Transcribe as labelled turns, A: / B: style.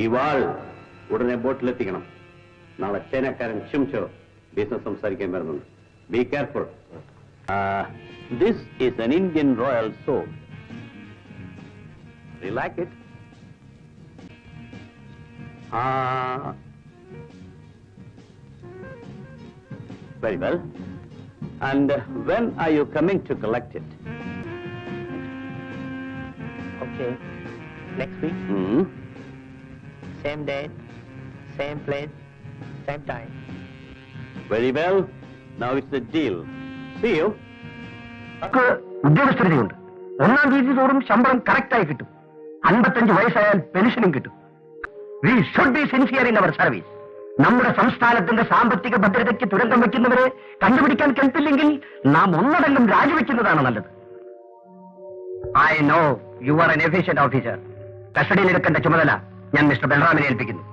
A: ഈ വാൾ ഉടനെ ബോട്ടിലെത്തിക്കണം. നാളെ ചൈനക്കാരൻ ഷിംചോ ബിസിനസ് സംസാരിക്കാൻ വരുന്നുണ്ട്. Be careful. This is an Indian royal sword. You like it? Very well. And when are you coming to collect it?
B: Okay. Next week. Same date, same place, same time.
A: Very well. Now it's a deal. See you.
C: ഉദ്യോഗസ്ഥരുണ്ട്. 1-ാം തീയതി തോറും ശമ്പളം കറക്റ്റായി കിട്ടും. 55 വയസ്സായാൽ പെൻഷനും കിട്ടും. We should be sincere in our service. നമ്മുടെ സംസ്ഥാനത്തിന്റെ സാമ്പത്തിക ഭദ്രതയ്ക്ക് തുരങ്കം വയ്ക്കുന്നവരെ കണ്ടുപിടിക്കാൻ കെൽപ്പില്ലെങ്കിൽ നാം ഒന്നടങ്കം രാജിവെക്കുന്നതാണ് നല്ലത്. I know you are an efficient officer. കസ്റ്റഡിയിലെടുക്കേണ്ട ചുമതല ഞാൻ മിസ്റ്റർ ബൽറാമിനെ ഏൽപ്പിക്കുന്നു.